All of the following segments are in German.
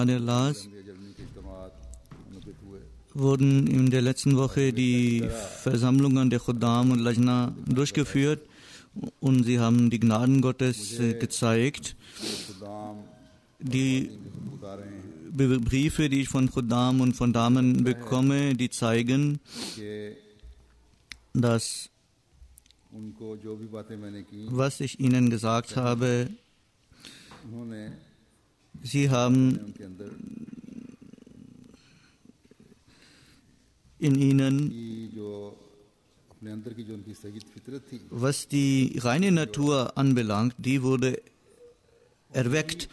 Gnade Allahs wurden in der letzten Woche die Versammlungen der Khuddam und Lajna durchgeführt und sie haben die Gnaden Gottes gezeigt. Die Briefe, die ich von Khuddam und von Damen bekomme, die zeigen, dass was ich ihnen gesagt habe, sie haben in ihnen, was die reine Natur anbelangt, die wurde erweckt,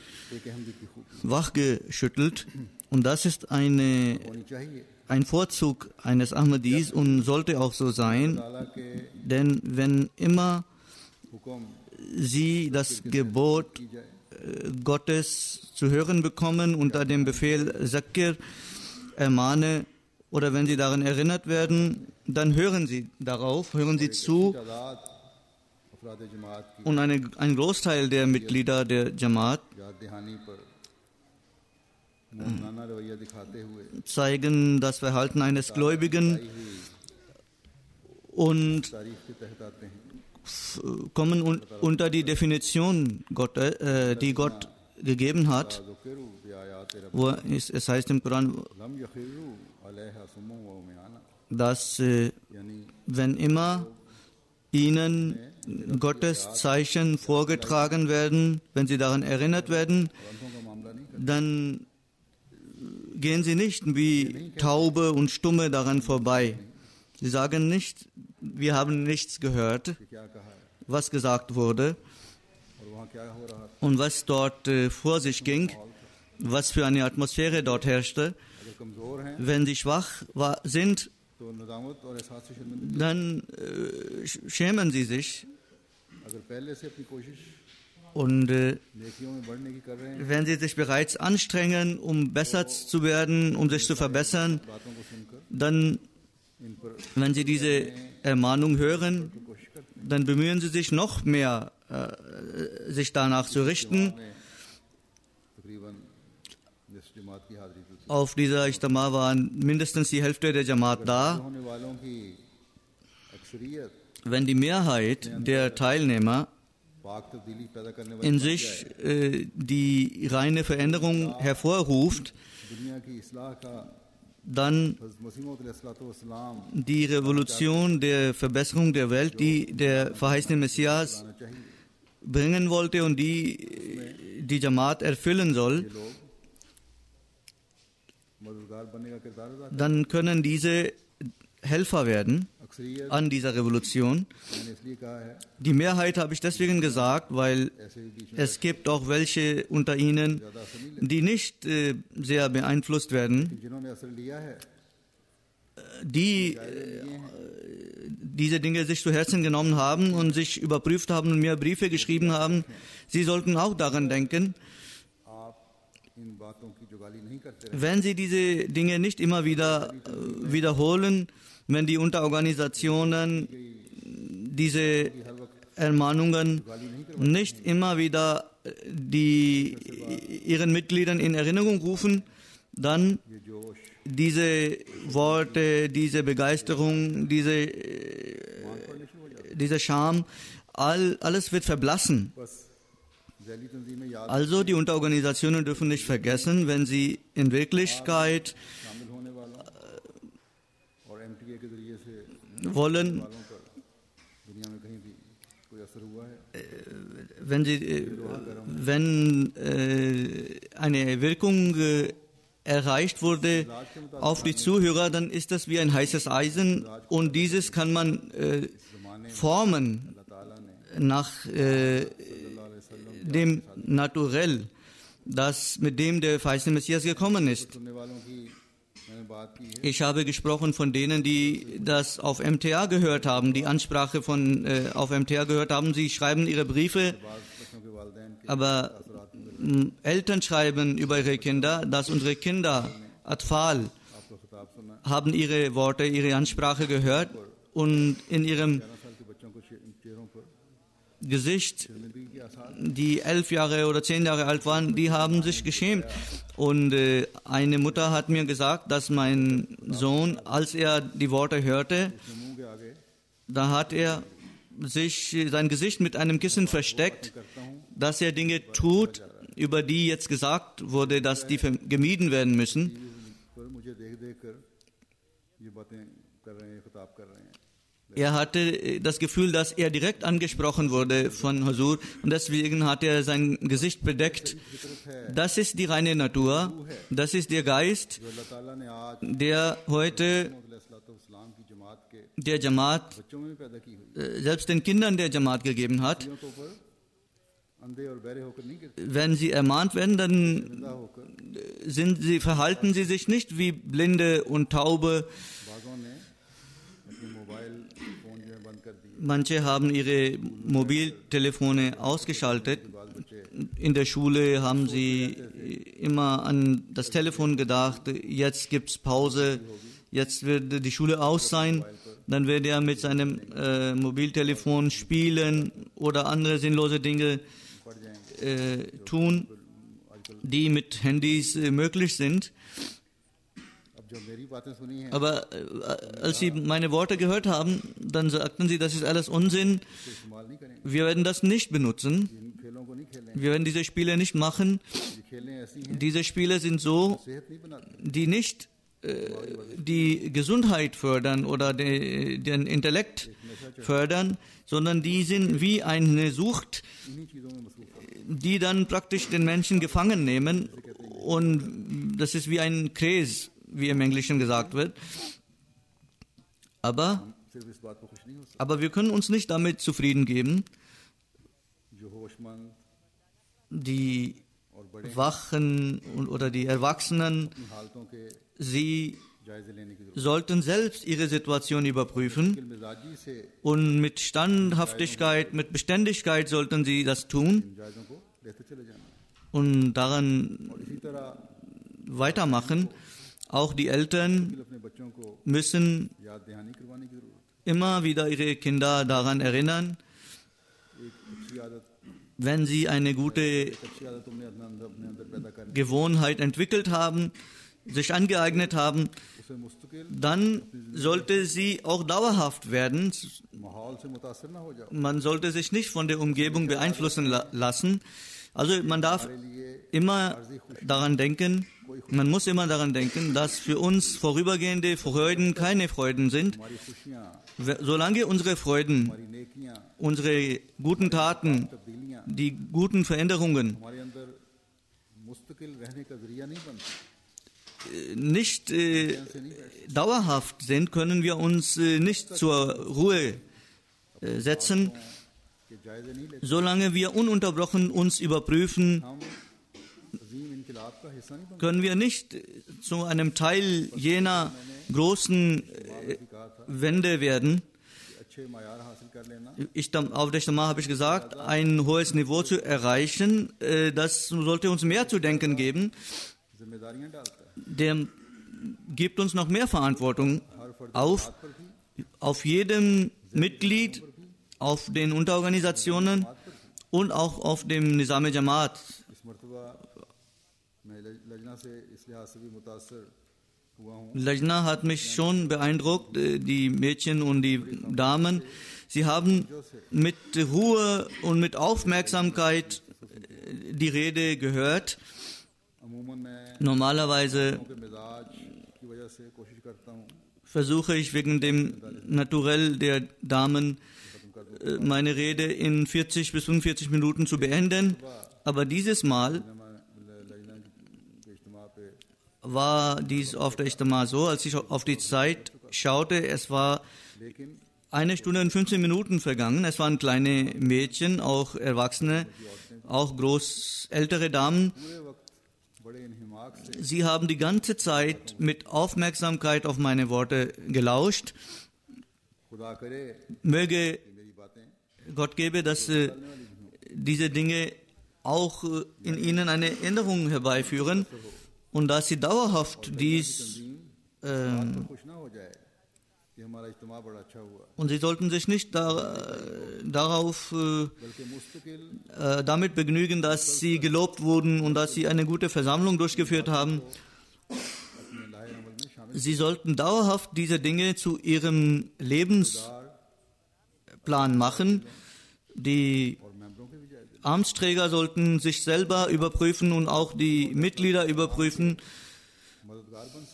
wachgeschüttelt, und das ist ein Vorzug eines Ahmadis und sollte auch so sein, denn wenn immer sie das Gebot Gottes zu hören bekommen unter dem Befehl Zakir, ermahne, oder wenn sie daran erinnert werden, dann hören sie darauf, hören sie zu. Und ein Großteil der Mitglieder der Jamaat zeigen das Verhalten eines Gläubigen und kommen unter die Definition, die Gott gegeben hat, wo es heißt im Koran, dass wenn immer ihnen Gottes Zeichen vorgetragen werden, wenn sie daran erinnert werden, dann gehen sie nicht wie Taube und Stumme daran vorbei. Sie sagen nicht, wir haben nichts gehört, was gesagt wurde und was dort vor sich ging, was für eine Atmosphäre dort herrschte. Wenn sie schwach sind, dann schämen sie sich. Und wenn sie sich bereits anstrengen, um besser zu werden, um sich zu verbessern, dann, wenn sie diese Ermahnung hören, dann bemühen sie sich noch mehr, sich danach zu richten. Auf dieser Ijtima waren mindestens die Hälfte der Jamaat da. Wenn die Mehrheit der Teilnehmer in sich die reine Veränderung hervorruft, dann die Revolution der Verbesserung der Welt, die der verheißene Messias bringen wollte und die Jamaat erfüllen soll, dann können diese Helfer werden an dieser Revolution. Die Mehrheit habe ich deswegen gesagt, weil es gibt auch welche unter ihnen, die nicht sehr beeinflusst werden, die diese Dinge sich zu Herzen genommen haben und sich überprüft haben und mir Briefe geschrieben haben. Sie sollten auch daran denken, wenn Sie diese Dinge nicht immer wieder wiederholen, wenn die Unterorganisationen diese Ermahnungen nicht immer wieder ihren Mitgliedern in Erinnerung rufen, dann diese Worte, diese Begeisterung, diese Scham, alles wird verblassen. Also die Unterorganisationen dürfen nicht vergessen, wenn sie in Wirklichkeit wollen, wenn eine Wirkung erreicht wurde auf die Zuhörer, dann ist das wie ein heißes Eisen und dieses kann man formen nach dem Naturell, mit dem der verheißene Messias gekommen ist. Ich habe gesprochen von denen, die das auf MTA gehört haben, die Ansprache auf MTA gehört haben. Sie schreiben ihre Briefe, aber Eltern schreiben über ihre Kinder, dass unsere Kinder, Atfal, haben ihre Worte, ihre Ansprache gehört und in ihrem Gesicht, die 11 Jahre oder 10 Jahre alt waren, die haben sich geschämt Und eine Mutter hat mir gesagt, dass mein Sohn, als er die Worte hörte, da hat er sein Gesicht mit einem Kissen versteckt, dass er Dinge tut, über die jetzt gesagt wurde, dass die gemieden werden müssen. Er hatte das Gefühl, dass er direkt angesprochen wurde von Huzur und deswegen hat er sein Gesicht bedeckt. Das ist die reine Natur, das ist der Geist, der heute der Jamaat, selbst den Kindern der Jamaat gegeben hat. Wenn sie ermahnt werden, dann verhalten sie sich nicht wie Blinde und Taube. Manche haben ihre Mobiltelefone ausgeschaltet. In der Schule haben sie immer an das Telefon gedacht, jetzt gibt es Pause, jetzt wird die Schule aus sein. Dann wird er mit seinem Mobiltelefon spielen oder andere sinnlose Dinge tun, die mit Handys möglich sind. Aber als sie meine Worte gehört haben, dann sagten sie, das ist alles Unsinn. Wir werden das nicht benutzen. Wir werden diese Spiele nicht machen. Diese Spiele sind so, die nicht die Gesundheit fördern oder den Intellekt fördern, sondern die sind wie eine Sucht, die dann praktisch den Menschen gefangen nehmen. Und das ist wie ein Craze, wie im Englischen gesagt wird. Aber wir können uns nicht damit zufrieden geben. Die Wachen oder die Erwachsenen, sie sollten selbst ihre Situation überprüfen und mit Standhaftigkeit, mit Beständigkeit sollten sie das tun und daran weitermachen. Auch die Eltern müssen immer wieder ihre Kinder daran erinnern, wenn sie eine gute Gewohnheit entwickelt haben, sich angeeignet haben, dann sollte sie auch dauerhaft werden. Man sollte sich nicht von der Umgebung beeinflussen lassen. Also man darf immer daran denken, man muss immer daran denken, dass für uns vorübergehende Freuden keine Freuden sind. Solange unsere Freuden, unsere guten Taten, die guten Veränderungen nicht dauerhaft sind, können wir uns nicht zur Ruhe setzen. Solange wir ununterbrochen uns überprüfen, können wir nicht zu einem Teil jener großen Wende werden. Auf der Ijtima habe ich gesagt, ein hohes Niveau zu erreichen, das sollte uns mehr zu denken geben. Der gibt uns noch mehr Verantwortung auf jedem Mitglied, auf den Unterorganisationen und auch auf dem Nizam-e-Jamaat. Lajna hat mich schon beeindruckt, die Mädchen und die Damen. Sie haben mit Ruhe und mit Aufmerksamkeit die Rede gehört. Normalerweise versuche ich wegen dem Naturell der Damen meine Rede in 40 bis 45 Minuten zu beenden. Aber dieses Mal war dies auf der Ijtima so, als ich auf die Zeit schaute, es war 1 Stunde und 15 Minuten vergangen. Es waren kleine Mädchen, auch Erwachsene, auch ältere Damen. Sie haben die ganze Zeit mit Aufmerksamkeit auf meine Worte gelauscht. Möge Gott gebe, dass diese Dinge auch in ihnen eine Änderung herbeiführen und dass sie dauerhaft dies Und sie sollten sich nicht damit begnügen, dass sie gelobt wurden und dass sie eine gute Versammlung durchgeführt haben. Sie sollten dauerhaft diese Dinge zu ihrem Lebensplan machen. Die Amtsträger sollten sich selber überprüfen und auch die Mitglieder überprüfen.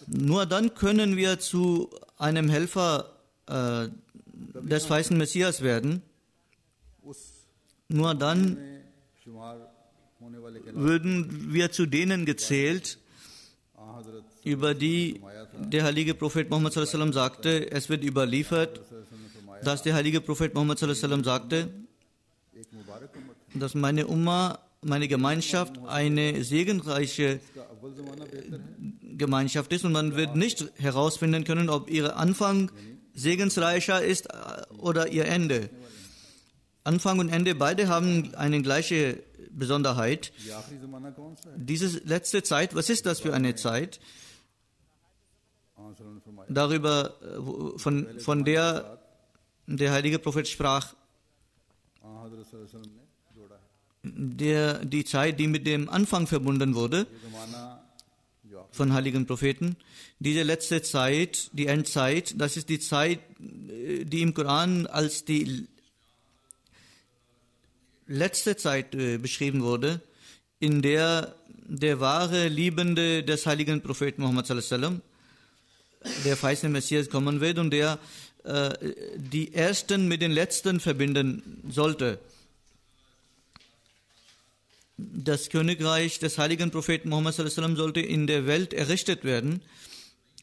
Nur dann können wir zu einem Helfer des verheißenen Messias werden. Nur dann würden wir zu denen gezählt, über die der heilige Prophet Muhammad sallallahu alaihi wasallam sagte, es wird überliefert, dass der heilige Prophet Muhammad sallallahu alaihi wasallam sagte, dass meine Umma, meine Gemeinschaft eine segenreiche Gemeinschaft ist und man wird nicht herausfinden können, ob ihr Anfang segensreicher ist oder ihr Ende. Anfang und Ende, beide haben eine gleiche Besonderheit. Diese letzte Zeit, was ist das für eine Zeit? Darüber, von der der heilige Prophet sprach, die Zeit, die mit dem Anfang verbunden wurde, von heiligen Propheten. Diese letzte Zeit, die Endzeit, das ist die Zeit, die im Koran als die letzte Zeit beschrieben wurde, in der der wahre Liebende des heiligen Propheten Muhammad sallallahu alaihi wasallam, der verheißene Messias, kommen wird und der die Ersten mit den Letzten verbinden sollte. Das Königreich des heiligen Propheten Muhammad sallallahu alaihi wasallam sollte in der Welt errichtet werden.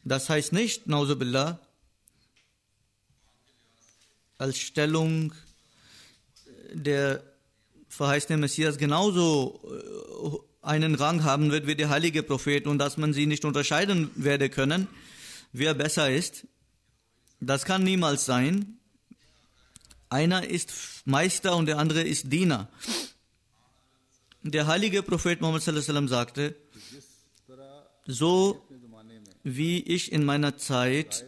Das heißt nicht, Nauzubillah, als Stellung der verheißene Messias genauso einen Rang haben wird wie der heilige Prophet und dass man sie nicht unterscheiden werde können, wer besser ist. Das kann niemals sein. Einer ist Meister und der andere ist Diener. Der heilige Prophet Muhammad sallallahu alaihi wasallam sagte, so wie ich in meiner Zeit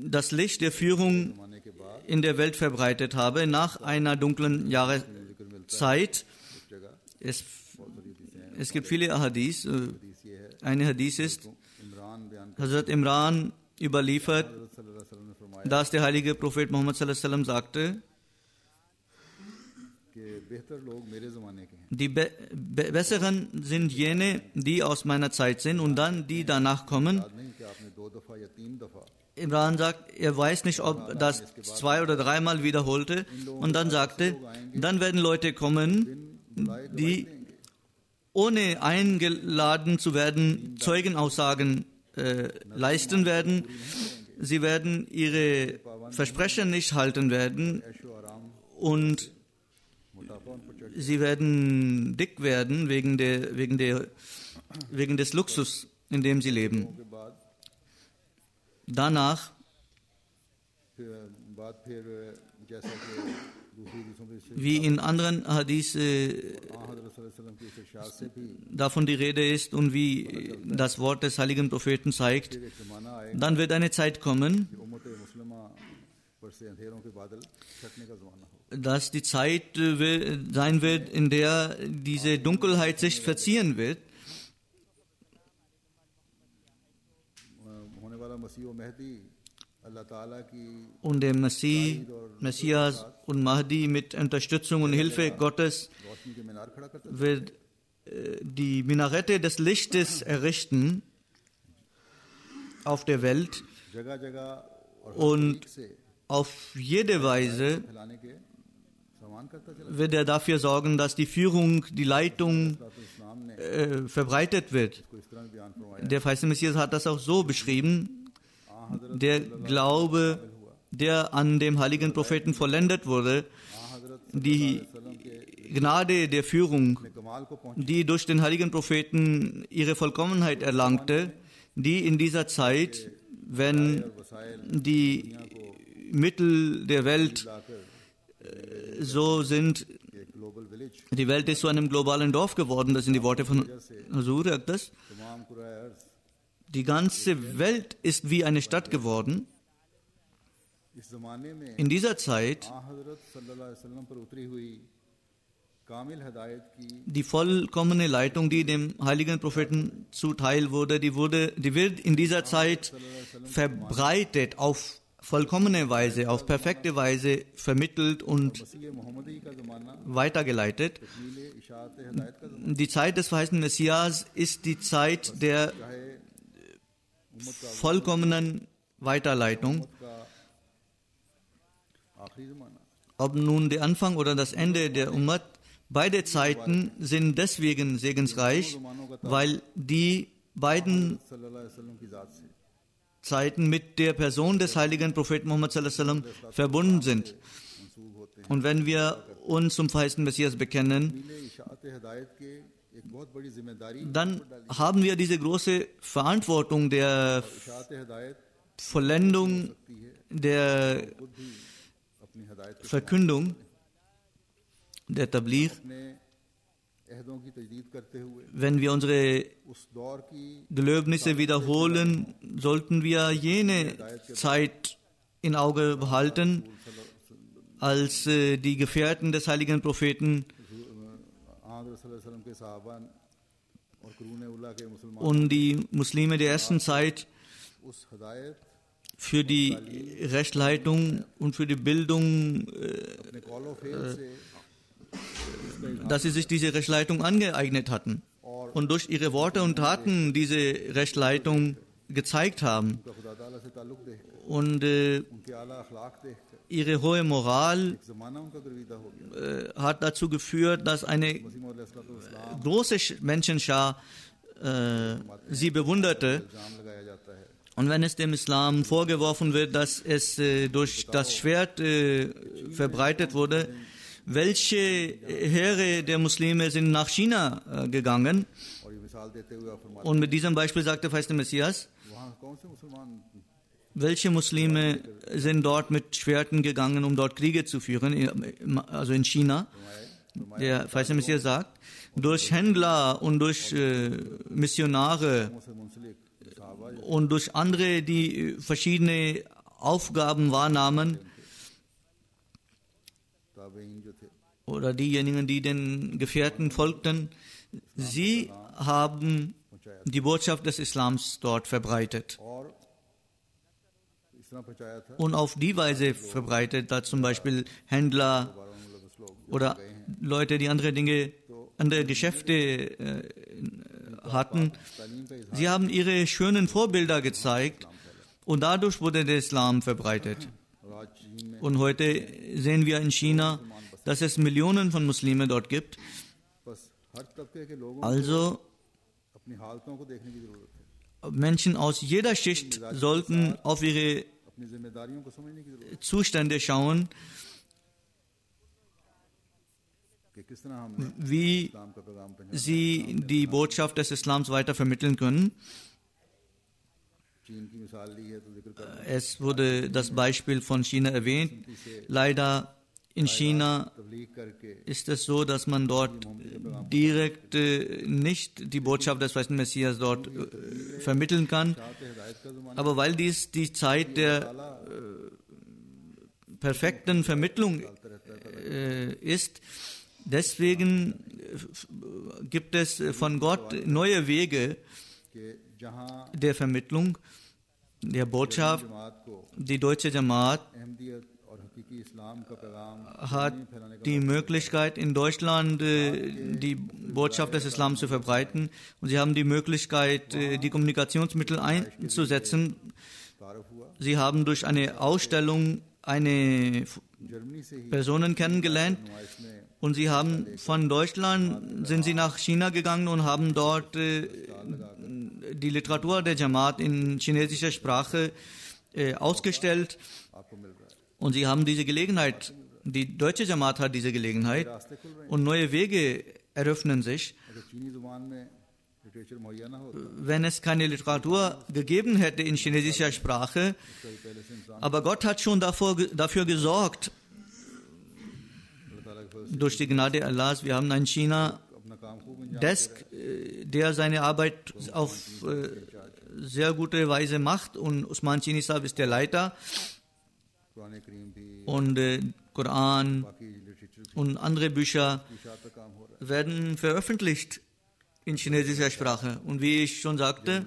das Licht der Führung in der Welt verbreitet habe, nach einer dunklen Jahreszeit. Es gibt viele Hadith. Eine Hadith ist, Hazrat Imran überliefert, dass der heilige Prophet Muhammad sallallahu alaihi wasallam sagte, die Besseren sind jene, die aus meiner Zeit sind und dann die danach kommen. Imran sagt, er weiß nicht, ob das 2- oder 3-mal wiederholte und dann sagte, dann werden Leute kommen, die ohne eingeladen zu werden, Zeugenaussagen leisten werden. Sie werden ihre Versprechen nicht halten werden und sie werden dick werden wegen des Luxus, in dem sie leben. Danach, wie in anderen Hadith davon die Rede ist und wie das Wort des heiligen Propheten zeigt, dann wird eine Zeit kommen, dass die Zeit sein wird, in der diese Dunkelheit sich verziehen wird. Und der Messias und Mahdi mit Unterstützung und Hilfe Gottes wird die Minarette des Lichtes errichten auf der Welt und auf jede Weise wird er dafür sorgen, dass die Führung, die Leitung verbreitet wird. Der verheißene Messias hat das auch so beschrieben, der Glaube, der an dem heiligen Propheten vollendet wurde, die Gnade der Führung, die durch den heiligen Propheten ihre Vollkommenheit erlangte, die in dieser Zeit, wenn die Mittel der Welt so sind, die Welt ist zu einem globalen Dorf geworden, das sind die Worte von Huzur Aqdas. Die ganze Welt ist wie eine Stadt geworden. इस ज़माने में In dieser Zeit, हज़रत सल्लल्लाहु अलैहि वसल्लम पर उतरी हुई कामिल हिदायत की die vollkommene Leitung, die dem heiligen Propheten zuteil wurde, die wird in dieser Zeit verbreitet, auf vollkommene Weise, auf perfekte Weise vermittelt und मसीह मोहम्मदी का ज़माना weitergeleitet. तकमील इशाअत हिदायत का ज़माना Die Zeit des verheißenen Messias ist die Zeit der चाहे vollkommenen Weiterleitung. का आखिरी ज़माना Ob nun der Anfang oder das Ende der Ummat, beide Zeiten sind deswegen segensreich, weil die beiden सल्लल्लाहु अलैहि वसल्लम की ज़ात से Zeiten mit der Person des heiligen Propheten Muhammad sallallahu alaihi wasallam verbunden sind. मंसूब होते हैं Und wenn wir uns zum verheißenen Messias bekennen, तकमील इशाअत हिदायत के एक बहुत बड़ी जिम्मेदारी dann haben wir diese große Verantwortung der इशाअत हिदायत Vollendung der खुद भी अपनी हिदायत को Verkündung, der Tabligh. अपने अहदों की तजदीद करते हुए Wenn wir unsere उस दौर की Gelöbnisse wiederholen, sollten wir jene Zeit in Auge behalten, als die Gefährten des heiligen Propheten हज़रत सल्लल्लाहु अलैहि वसल्लम के सहाबा और कुरून उला के मुसलमान und die Muslime der ersten Zeit उस हिदायत für die Rechtsleitung und für die Bildung, अपने कौलो फेल से dass sie sich diese Rechtsleitung angeeignet hatten und durch ihre Worte und Taten diese Rechtsleitung gezeigt haben. उनका खुदा ताला से ताल्लुक देख Und उनके आला अखलाक देख कर ihre hohe Moral एक ज़माना उनका गर्विदा हो गया hat dazu geführt, dass eine मसीह मौद अलैहिस्सलाम große Menschenschar sie bewunderte. इल्जाम लगाया जाता है Und wenn es dem Islam vorgeworfen wird, dass es durch das Schwert verbreitet wurde, welche Heere der Muslime sind nach China gegangen? और ये मिसाल देते हुए आप फरमाते Und mit diesem Beispiel sagte der Messias, हैं, वहाँ कौन से मुसलमान welche Muslime sind dort mit Schwerten gegangen, um dort Kriege zu führen, also in China? Der verheißene Messias sagt, durch Händler und durch Missionare से मुंसलिक सहाबा und durch andere, die verschiedene Aufgaben wahrnahmen, ताबईन जो थे oder diejenigen, die den Gefährten folgten, sie haben die Botschaft des Islams dort verbreitet. और इस तरह पहुंचाया था Und auf die Weise verbreitet, da zum Beispiel Händler oder Leute, die andere Dinge, andere Geschäfte hatten, तालीम का इजहार sie haben ihre schönen Vorbilder gezeigt und dadurch wurde der Islam verbreitet. और आज चीन में Und heute sehen wir in China, dass es Millionen von Muslimen dort gibt. बस हर तबके के लोगों Also को अपनी हालतों को देखने की जरूरत है Menschen aus jeder Schicht sollten auf ihre अपनी जिम्मेदारियों को समझने की जरूरत Zustände schauen, है कि किस तरह हम wie इस्लाम का पैगाम पहुंचा sie die Botschaft des Islams weiter vermitteln können. चीन की मिसाल ली है तो जिक्र कर Es wurde das Beispiel von China erwähnt. Leider in China तबलीग करके ist es so, dass man dort direkt nicht die Botschaft des verheißenen Messias dort vermitteln kann. हिदायत का ज़माना Aber weil dies die Zeit der perfekten Vermittlung ist, deswegen gibt es von Gott neue Wege कि जहाँ der Vermittlung, der Botschaft. जमात को Die deutsche Jamaat Ahmadiyyat और हकीकी इस्लाम का पैगाम hat die Möglichkeit, in Deutschland die Botschaft des Islam zu verbreiten. Und sie haben die Möglichkeit, die Kommunikationsmittel einzusetzen. तारुफ हुआ Sie haben durch eine Ausstellung eine Germany से ही Personen kennengelernt. नुमाइश में Und sie haben von Deutschland, sind sie nach China gegangen und haben dort die Literatur der Jamaat in chinesischer Sprache ausgestellt. आपको मिल रहा है Und sie haben diese Gelegenheit, die deutsche Jamaat hat diese Gelegenheit रास्ते खुल रहे हैं und neue Wege eröffnen sich. अगर चीनी जुबान में लिटरेचर मुहैया ना होता Wenn es keine Literatur gegeben hätte in chinesischer Sprache, तो ये पहले से इंसान aber Gott hat schon dafür gesorgt, अल्लाह ताला के फजल से durch die Gnade Allahs, wir haben in China अपना काम खूब Desk, der seine Arbeit auf sehr gute Weise macht, und Usman Chini Sahib ist der Leiter, Quran करीम भी und Koran बाकी literature und andere Bücher की इशाअत का काम हो रहा werden veröffentlicht in chinesischer Sprache. Und wie ich schon sagte, है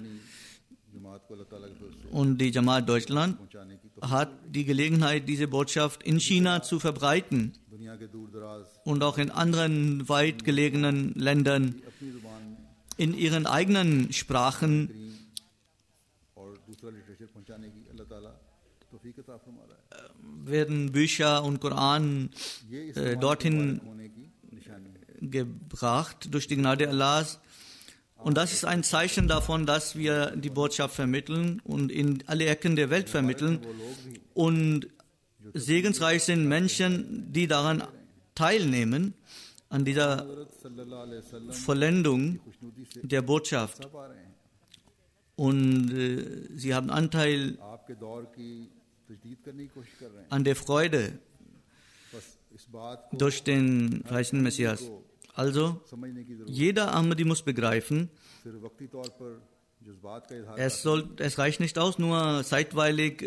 जमात को अल्लाह ताला की तरफ से und die Jamaat Deutschland पहुंचाने की तो hat die Gelegenheit, diese Botschaft in China zu verbreiten दुनिया के दूर दराज und auch in anderen weit gelegenen Ländern अपनी जुबान in ihren eigenen Sprachen करीम और दूसरा लिटरेचर पहुंचाने की अल्लाह ताला तौफीक अता फरमा रहा है werden Bücher und Koran ये इस dorthin होने की निशानी है gebracht durch die Gnade Allahs. Und das ist ein Zeichen davon, dass wir die Botschaft vermitteln und in alle Ecken der Welt vermitteln. वो लोग भी Und segensreich sind Menschen, die daran teilnehmen, an dieser हज़रत सल्लल्लाहु अलैहि वसल्लम Vollendung खुशनुदी से der Botschaft. सब आ रहे हैं Und sie haben Anteil आपके दौर की तजदीद करने की कोशिश कर रहे हैं an der Freude बस इस बात को durch den verheißenen Messias. Also, समझने की जरूरत jeder Ahmadi muss begreifen, सिर्फ वक्ती तौर पर जज्बात का इजहार es reicht nicht aus, nur zeitweilig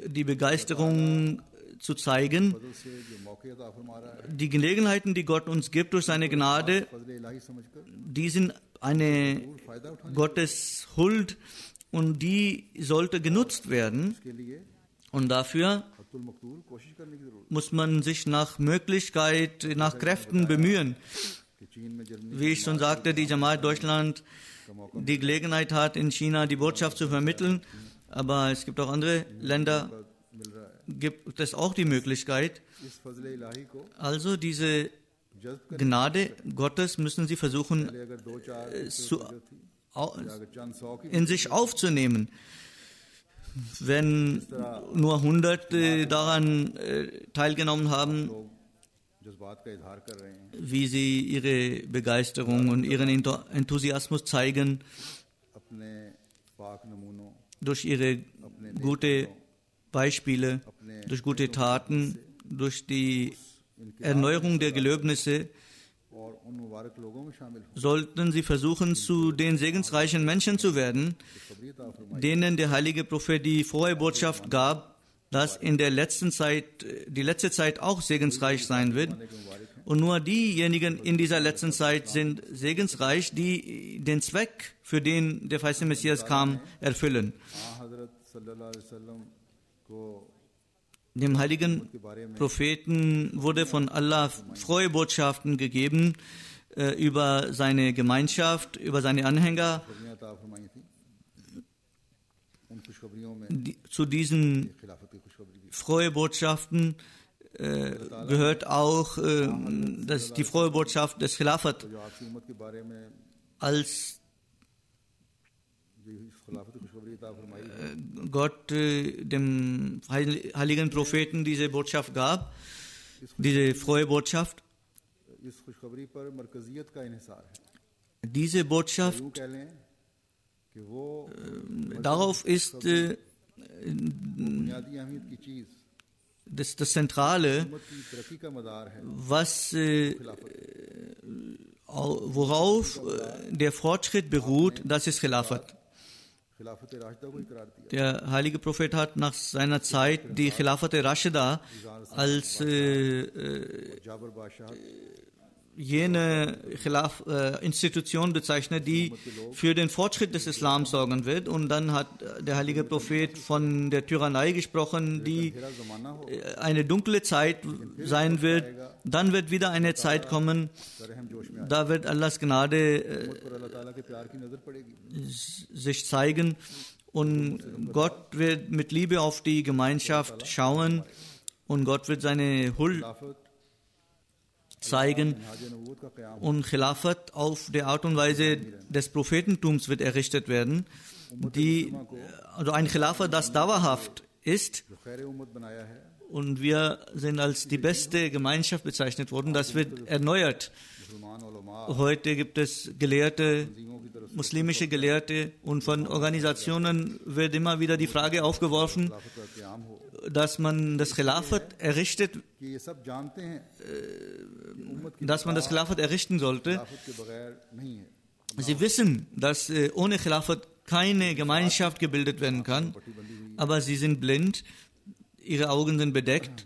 die Begeisterung zu zeigen. फजल से जो मौके अता फरमा रहा है Die Gelegenheiten, die Gott uns gibt durch seine Gnade, फजल इलाही समझकर die sind eine फायदा उठाने Gottes Huld und die sollte genutzt werden. के लिए Und dafür हत्तुल मकतूल कोशिश करने की जरूरत muss man sich nach Möglichkeit, nach Kräften bemühen. है कि चीन में Germany Wie ich schon sagte, die Jamaat Deutschland die Gelegenheit hat, in China die Botschaft zu vermitteln, aber es gibt auch andere Länder, मिल रहा है gibt es auch die Möglichkeit. इस फजल इलाही को Also diese जज्ब कर Gnade Gottes müssen sie versuchen, अगर दो चार zu, अगर चंद सौ की in sich aufzunehmen. Wenn nur 100 daran teilgenommen haben, लोग जज्बात का इजहार कर रहे हैं wie sie ihre Begeisterung und ihren Enthusiasmus zeigen, अपने पाक नमूनों durch ihre gute Beispiele, अपने durch gute Taten, durch die Erneuerung der Gelöbnisse, और उन मुबारक लोगों में शामिल हो sollten sie versuchen, zu den segensreichen Menschen zu werden, खबरी अता फरमाई denen der heilige Prophet die frohe Botschaft gab, dass in der letzten Zeit, die letzte Zeit auch segensreich sein wird. के मुबारक हैं Und nur diejenigen in dieser letzten Zeit sind segensreich, die den Zweck, für den der verheißene Messias kam, erfüllen. हजरत सल्लल्लाहु अलैहि वसल्लम को Dem heiligen के बारे में Propheten wurde von Allah frohe Botschaften gegeben über seine Gemeinschaft, über seine Anhänger. खुशखबरियां अता फरमाई थी उन खुशखबरियों में Zu diesen खिलाफत की खुशखबरी भी frohe Botschaften gehört auch die frohe Botschaft des Khilafat जो आपकी उम्मत के बारे में als जो इस खिलाफत की खुशखबरी अता फरमाई है Gott dem heiligen Propheten diese Botschaft gab, diese frohe Botschaft. इस खुशखबरी पर मरकजियत का इन्हिसार है Diese Botschaft, यूं कह लें कि वो darauf ist बुनियादी अहमियत की चीज das Zentrale, उम्मत की तरक्की का मदार है was, worauf der Fortschritt beruht, das ist Khilafat. खिलाफत राशिदा को ही करार दिया Der heilige Prophet hat nach seiner Zeit die Khilafat Rashida als जाबर बादशाह jene Institution bezeichnet, die für den Fortschritt des Islam sorgen wird. Und dann hat der heilige Prophet von der Tyrannei gesprochen, die तेरा जमाना हो eine dunkle Zeit sein wird. Dann wird wieder eine Zeit kommen, रहम जोश में da wird Allahs Gnade पर अल्लाह ताला के प्यार की नजर पड़ेगी sich zeigen und Gott wird mit Liebe auf die Gemeinschaft schauen und Gott wird seine Huld खिलाफत zeigen हाज नबूवत का क़याम und Khilafat auf der Art und Weise des Prophetentums wird errichtet werden, also ein Khilafat, das dauerhaft ist, जो खैर उम्मत बनाया है und wir sind als die beste Gemeinschaft bezeichnet worden, das wird erneuert. मुसलमान उलमा Heute gibt es Gelehrte, तंजीमों की तरफ muslimische Gelehrte und von Organisationen wird immer wieder die Frage aufgeworfen, खिलाफत का क़याम हो dass man das Khilafat errichtet, कि ये सब जानते हैं कि उम्मत की dass man das Khilafat errichten sollte. खिलाफत के बगैर नहीं है। Sie wissen, dass ohne Khilafat keine Gemeinschaft gebildet werden kann, aber sie sind blind, ihre Augen sind bedeckt.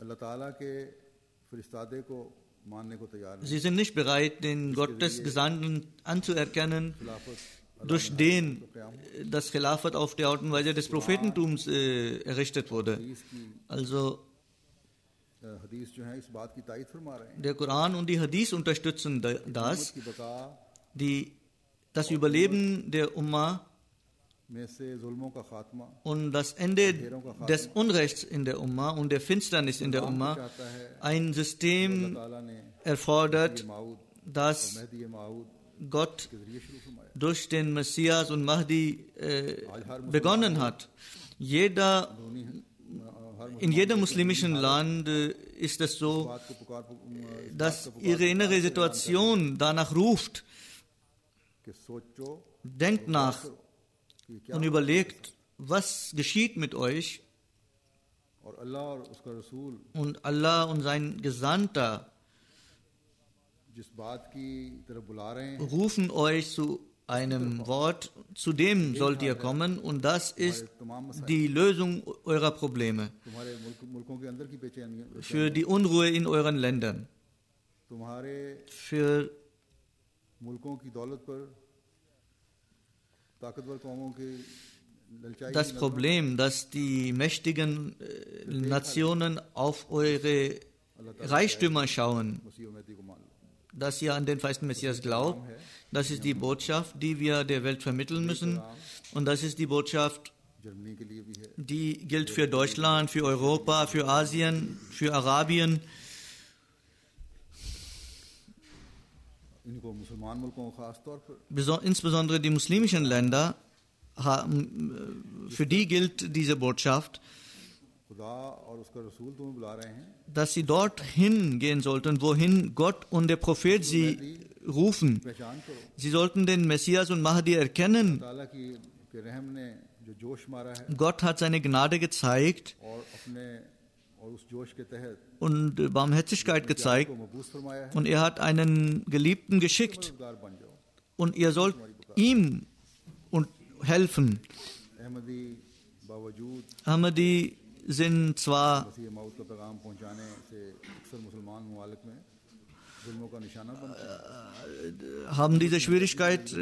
अल्लाह ताला के फरिश्तादे को मानने को तैयार नहीं। Sie sind nicht bereit, den Gottesgesandten anzuerkennen, durch den das Khilafat auf die Art und Weise des Prophetentums errichtet wurde. Also हदीस जो है इस बात की तायद फरमा रहे हैं der Koran und die Hadith unterstützen das, कि बका das Überleben der Ummah में से जुल्मों का खात्मा und das Ende des Unrechts in der Ummah und der Finsternis in der Ummah ein System ताला ने erfordert, माऊद das महदी माऊद Gott के जरिए शुरू फरमाया। durch den Messias und Mahdi begonnen hat. In jedem muslimischen Land ist es so, बात को पुकार dass ihre innere Situation danach ruft. कि सोचो Denkt nach कि क्या und überlegt, was geschieht mit euch, और अल्लाह और उसका रसूल und Allah und sein Gesandter जिस बात की तरफ बुला रहे हैं rufen euch zu einem Wort, zu dem sollt ihr kommen, und das ist die Lösung eurer Probleme, तुम्हारे मुल्कों के अंदर की बेचैनियां, für die Unruhe in euren Ländern, तुम्हारे für मुल्कों की दौलत पर ताकतवर कौमों की ललचाई das Problem, dass die mächtigen Nationen auf eure Reichtümer schauen, मसीह और महदी को मान लो। dass ihr an den feisten Messias glaubt. Das ist die Botschaft, die wir der Welt vermitteln müssen. Und das ist die Botschaft, Germany के लिए भी है, die gilt für Deutschland, für Europa, für Asien, für Arabien. इनको मुसलमान मुल्कों को खास तौर पर Insbesondere die muslimischen Länder, für die gilt diese Botschaft, खुदा और उसका रसूल तुम्हें बुला रहे हैं, dass sie dorthin gehen sollten, wohin Gott und der Prophet sie rufen. पहचान करो। Sie sollten den Messias und Mahdi erkennen. ताला की के रहम ने जो जोश मारा है Gott hat seine Gnade gezeigt और उस जोश के तहत und Barmherzigkeit gezeigt, को मबूस फरमाया है। und er hat einen Geliebten geschickt, मददगार बन जाओ। und ihr sollt ihm helfen. Ahmadi बावजूद Ahmadi sind zwar मसीह मौत का पैगाम पहुंचाने से अक्सर मुसलमान ममालिक में जुल्मों का निशाना बनते हैं। haben diese Schwierigkeit,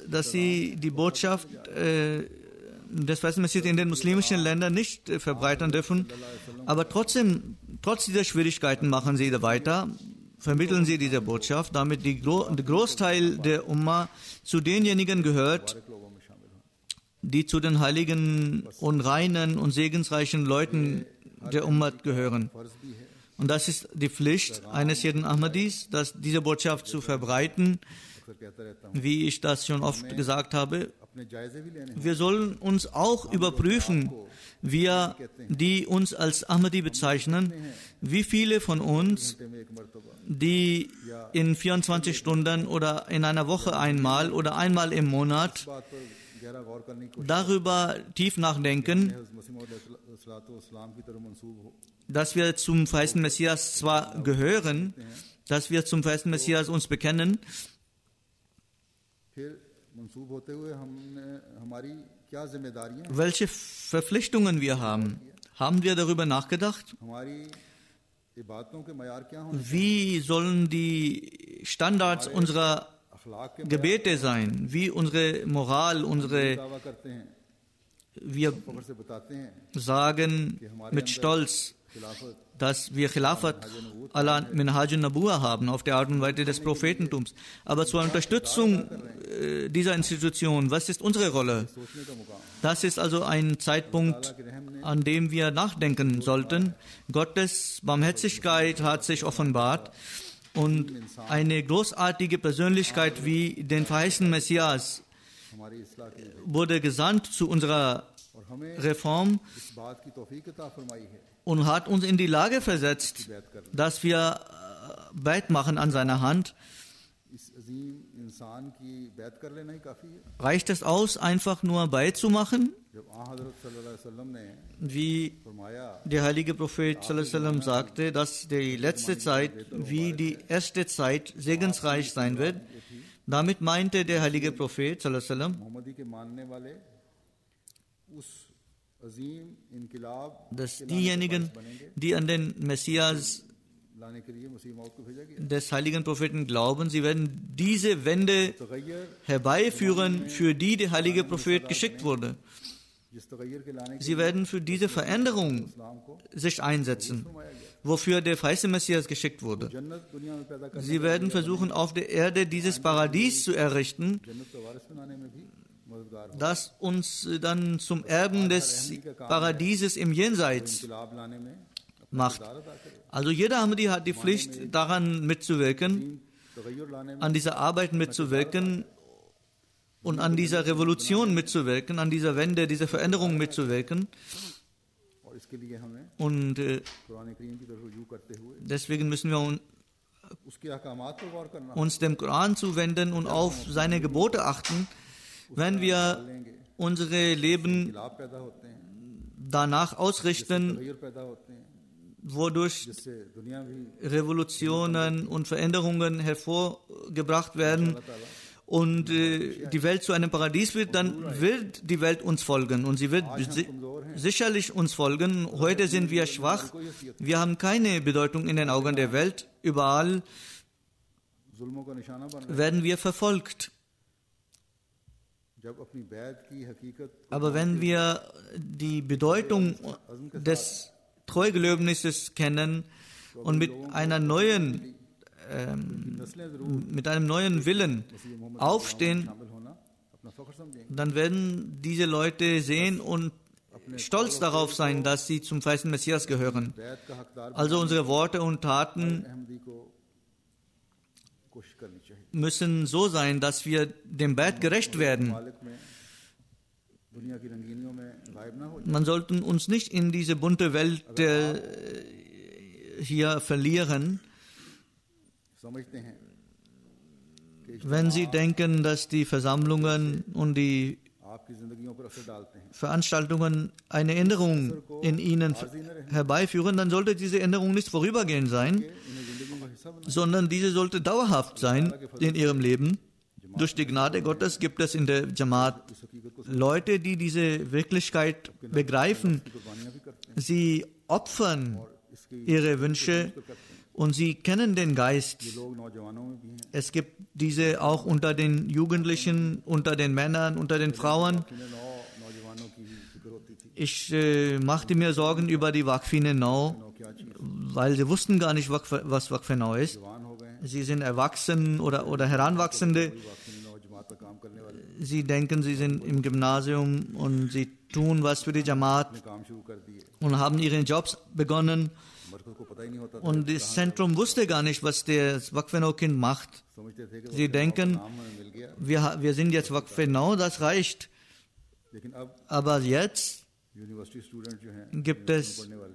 dass sie die Botschaft des feisten Messias in den muslimischen Ländern nicht verbreitern dürfen. Aber trotz dieser Schwierigkeiten machen sie weiter, vermitteln sie diese Botschaft, damit der Großteil der Ummah zu denjenigen gehört, लोगों में शामिल हों। die zu den heiligen und reinen und segensreichen Leuten der Ummat gehören. फर्ज भी है Und das ist die Pflicht eines jeden Ahmadis, diese Botschaft zu verbreiten, अक्सर कहता रहता हूँ, wie ich das schon oft gesagt habe. अपने जायजे भी लेने हैं। Wir sollen uns auch überprüfen, wir, die uns als Ahmadi bezeichnen, wie viele von uns, घंटे में एक मरतबा die in 24 Stunden oder in einer Woche einmal oder einmal im Monat इस बात पर गहरा गौर करने की कोशिश darüber tief nachdenken, हज़रत मसीह मौद अलैहिस्सलाम की तरफ मंसूब हो, dass wir zum feisten Messias zwar gehören, dass wir zum feisten Messias uns bekennen, फिर मंसूब होते हुए हमने हमारी क्या जिम्मेदारियां हैं, welche Verpflichtungen wir haben. Haben wir darüber nachgedacht? हमारी इबादतों के मयार क्या हों, Wie sollen die Standards unserer अखलाक के Gebete sein? Wie unsere Moral, दावा करते हैं, wir फख्र से बताते हैं sagen mit Stolz, खिलाफत dass wir Khilafat ala Minhajun Nabuwa haben, auf der Art und Weise des Prophetentums. Aber zur Unterstützung dieser Institution, was ist unsere Rolle? सोचने का मुकाम। Das ist also ein Zeitpunkt, an dem wir nachdenken sollten. Gottes Barmherzigkeit hat sich offenbart, und eine großartige Persönlichkeit wie den verheißenen Messias हमारी इस्लाह की है wurde gesandt zu unserer और हमें Reform इस बात की तौफीक अता फरमाई है und hat uns in die Lage versetzt, dass wir Beit machen an seiner Hand, इस अजीम इंसान की बैत कर लेना ही काफ़ी है। Reicht es aus, einfach nur beizumachen? जब हज़रत सल्लल्लाहु अलैहि वसल्लम ने Wie फरमाया der heilige Prophet sallallahu alaihi wasallam sagte, dass die letzte Zeit wie die erste Zeit segensreich sein wird. Damit meinte der heilige Prophet sallallahu alaihi wasallam, मोहम्मदी के मानने वाले उस अजीम इनकलाब dass diejenigen, die an den Messias लाने के लिए मसीह मौत को भेजा गया। des heiligen Propheten glauben, sie werden diese Wende तगय्यर herbeiführen, für die der heilige Prophet geschickt wurde. जिस तगय्यर के लाने के Sie werden für diese Veränderung इस्लाम को sich einsetzen, फरमाया गया। wofür der verheißene Messias geschickt wurde. जन्नत दुनिया में पैदा करने Sie werden versuchen, auf der Erde dieses Paradies zu errichten, जन्नत का वारिस बनाने में भी मददगार हो। das uns dann zum Erben des Paradieses im Jenseits इनकलाब लाने में macht. दार अदा करे। Also jeder Ahmadi hat die Pflicht, daran mitzuwirken, तगय्युर लाने में an dieser Arbeit mitzuwirken und an dieser Revolution mitzuwirken, an dieser Wende, dieser Veränderung mitzuwirken. और इसके लिए हमें Und कुरान करीम की तरफ रुजू करते हुए deswegen müssen wir उसके अहकामात पर गौर करना uns dem Koran zuwenden und auf seine Gebote achten. Wenn wir लेंगे। unsere Leben इनकलाब पैदा होते हैं, danach ausrichten, तगय्युर पैदा होते हैं, wodurch जिससे दुनिया भी Revolutionen und Veränderungen hervorgebracht werden und die Welt zu einem Paradies wird, dann wird die Welt uns folgen und sie wird sicherlich uns folgen. Heute sind wir schwach, wir haben keine Bedeutung in den Augen der Welt, überall जुल्मों का निशाना बन रहे werden wir verfolgt. हैं। जब अपनी बैत की हकीकत Aber wenn wir die Bedeutung des Treugelöbnisses kennen und mit einem neuen Willen aufstehen, शामिल होना अपना फख्र समझेंगे। dann werden diese Leute sehen und stolz darauf sein, dass sie zum verheißenen Messias gehören. बैत का हकदार Also unsere Worte und Taten Ahmadi को कोशिश करनी चाहिए। müssen so sein, dass wir dem Bad gerecht werden. मालिक में दुनिया की रंगीनियों में गायब ना हो Man sollte uns nicht in diese bunte Welt hier verlieren. समझते हैं कि Wenn Sie denken, dass die Versammlungen und die आपकी जिंदगियों पर असर डालते हैं। Veranstaltungen eine Änderung in Ihnen herbeiführen, dann sollte diese Änderung nicht vorübergehend sein, इन्हें जिंदगी का हिस्सा बना sondern diese sollte dauerhaft sein in Ihrem Leben. Durch die Gnade Gottes gibt es in der Jamaat इस हकीकत को Leute, die diese Wirklichkeit begreifen. कुर्बानियां भी करते हैं Sie opfern और इसकी ihre Wünsche und sie kennen den Geist. लोग नौजवानों में भी हैं। Es gibt diese auch unter den Jugendlichen, unter den Männern, unter den Frauen. इन्हें नौजवानों की भी फिक्र होती थी। Ich machte mir Sorgen über die Waqfine Nau, नौ क्या चीज weil sie wussten gar nicht, was Waqf Nau ist. जवान हो गए हैं, Sie sind Erwachsen oder Heranwachsende. वाकई नौ जमात पर काम करने वाले Sie denken, sie sind im Gymnasium und sie tun was für die Jamaat ने काम शुरू कर दिए। und haben ihre Jobs begonnen. मरकज को पता ही नहीं होता था, Und das Zentrum wusste gar nicht, was das Waqf Nau Kind macht. समझते थे कि Sie denken, नाम हमें मिल गया। wir sind jetzt Waqf Nau, das reicht. लेकिन अब Aber jetzt यूनिवर्सिटी स्टूडेंट जो हैं gibt es पढ़ने वाले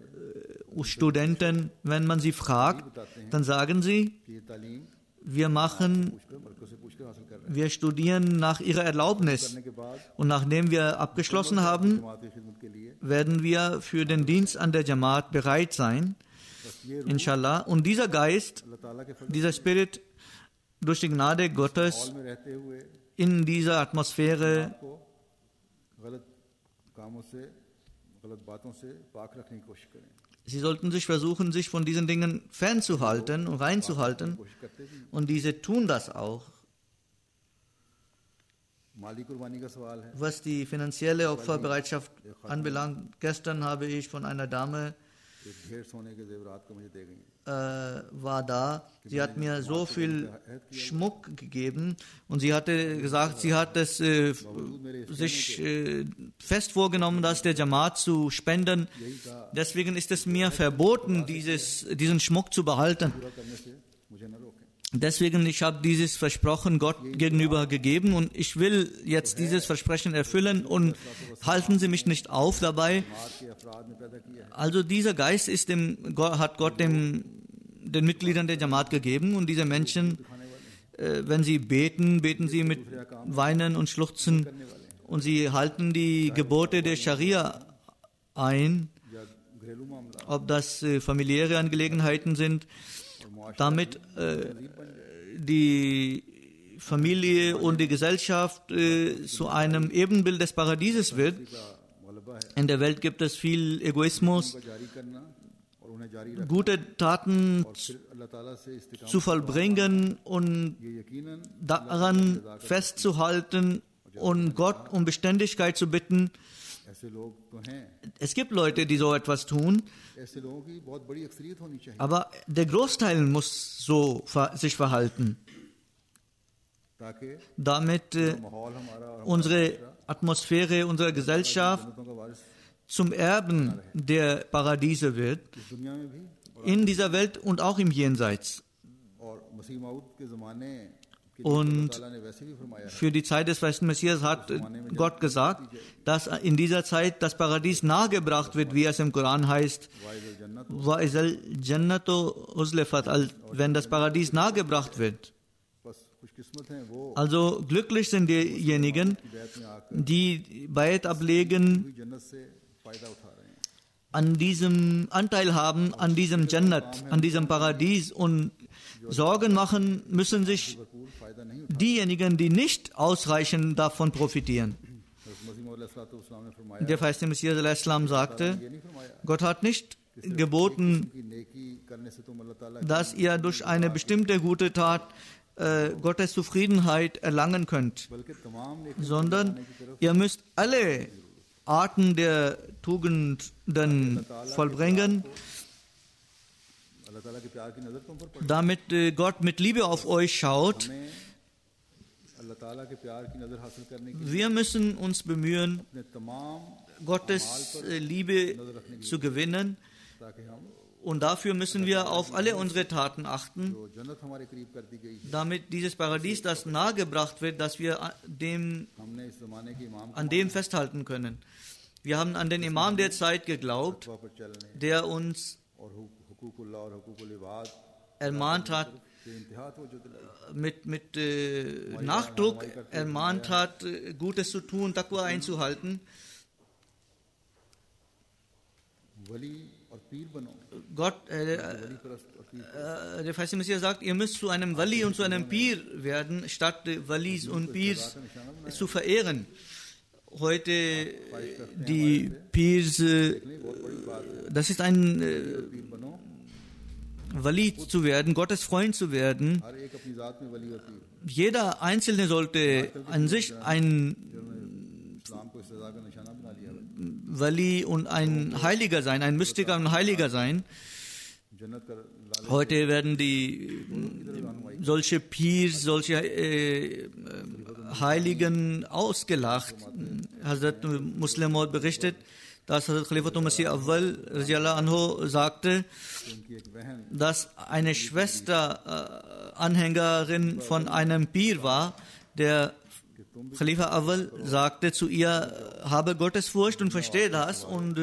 Studenten, wenn man sie fragt, dann sagen sie, कि ये तालीम wir machen, पूछकर मरकज से पूछकर हासिल कर रहे wir studieren nach ihrer Erlaubnis. हैं। के बाद Und nachdem wir abgeschlossen haben, जमात की खिदमत के लिए werden wir für den Dienst an der Jamaat bereit sein, बस ये inshallah. Und dieser Geist, अल्लाह ताला के फजल dieser Spirit, durch die Gnade Gottes hall में रहते हुए in dieser Atmosphäre को गलत कामों से गलत बातों से पाक रखने की कोशिश करें। Sie sollten sich versuchen, sich von diesen Dingen fernzuhalten und reinzuhalten. कोशिश करते भी Und diese tun das auch. माली कुर्बानी का सवाल है। Was die finanzielle Opferbereitschaft anbelangt, gestern habe ich von einer Dame एक ढेर सोने के जेवरात को मुझे दे गई। war da. Sie hat mir so viel Schmuck gegeben und sie hatte gesagt, sie hat es sich fest vorgenommen, das der Jamaat zu spenden. Deswegen ist es mir verboten, diesen Schmuck zu behalten. पूरा करने से मुझे न रोकें। Deswegen, ich habe dieses Versprochen Gott gegenüber gegeben und ich will jetzt dieses Versprechen erfüllen und halten Sie mich nicht auf dabei. जमात के अफराद ने पैदा किया है। Also dieser Geist hat Gott den Mitgliedern der Jamaat gegeben und diese Menschen wenn sie beten, beten sie mit Weinen und Schluchzen und sie halten die Gebote der Scharia ein, या घरेलू मामला ob das familiäre Angelegenheiten sind, damit die Familie und die Gesellschaft zu einem Ebenbild des Paradieses wird. का गलबा है In der Welt gibt es viel Egoismus, उनका जारी करना और उन्हें जारी रखना gute Taten फिर अल्लाह ताला से इस्तिकामत zu vollbringen und ये यकीनन daran festzuhalten und Gott um Beständigkeit zu bitten. ऐसे लोग तो हैं Es gibt Leute, die so etwas tun, ऐसे लोगों की बहुत बड़ी अक्सरियत होनी चाहिए aber der Großteil muss so sich verhalten, ताकि damit माहौल हमारा और unsere Atmosphäre unserer Gesellschaft जन्नतों का वारिस zum Erben der Paradiese wird, इस दुनिया में भी in dieser Welt und auch im Jenseits. और मसीह मऊद के ज़माने के Und अल्लाह ने वैसे भी फरमाया है für die Zeit des festen Messias hat Gott gesagt, dass in dieser Zeit das Paradies nahegebracht wird, wie es im Koran heißt, wise जन्नत وَإِذَا الْجَنَّةُ أُزْلِفَتْ, wenn das Paradies nahegebracht wird. बस खुशकिस्मत हैं वो Also glücklich sind diejenigen, की बैत में आकर die Bayat ablegen, पूरी जन्नत से फ़ायदा उठा रहे हैं an diesem Anteil haben, an diesem Jannat, an diesem Paradies und Sorgen machen müssen sich भरपूर फ़ायदा नहीं उठा diejenigen, die nicht ausreichend davon profitieren. मसीह मऊद अलैहिस्सलाम ने फरमाया Der feiste Messias a.s. sagte, ये नहीं फरमाया Gott hat nicht geboten, कि नेकी करने से तुम अल्लाह ताला dass ihr durch eine bestimmte gute Tat Gottes Zufriedenheit erlangen könnt, बल्कि तमाम नेकी sondern ihr müsst alle Arten der Tugenden vollbringen, अल्लाह ताला के प्यार की नज़र तुम पर पड़े damit Gott mit Liebe auf euch schaut. हमें अल्लाह ताला के प्यार की नज़र हासिल करने के लिए Wir müssen uns bemühen, अपने तमाम Gottes Liebe zu gewinnen, ताकि हम und dafür müssen wir auf alle unsere Taten achten, जो जन्नत हमारे करीब कर दी गई है damit dieses Paradies, das nahegebracht wird, dass wir हमने इस ज़माने के इमाम an dem festhalten können. Wir haben an den Imam der Zeit geglaubt, पर चलने der uns और हुकूकुल्लाह और हुकूकुल इबाद ermahnt hat, के इंतहा तो जो दिलाई mit Nachdruck ermahnt hat, Gutes zu tun, Taqwa einzuhalten. वली और पीर बनो Gott, वली परस्त और पीर der Feiste Messias sagt, ihr müsst zu einem Wali und zu einem Pir werden, statt Walis und Pirs zu verehren. Heute die Pirs, das ist ein पीर बनो Wali zu werden, Gottes Freund zu werden. हर एक अपनी ज़ात में वली और पीर Jeder Einzelne sollte an sich ein इस्लाम को इस सज़ा का निशाना बना लिया है Wali und ein Heiliger sein, ein Mystiker und ein Heiliger sein. जन्नत का लालच Heute werden die solche Pirs, solche Heiligen ausgelacht. Hazrat Muslim Maud berichtet, dass Hazrat Khalifatul Masih Awwal radiallahu anhu sagte, उनकी एक बहन dass eine Schwester Anhängerin von einem Pir war, der Khalifa Awwal sagte zu ihr, habe Gottesfurcht und verstehe das und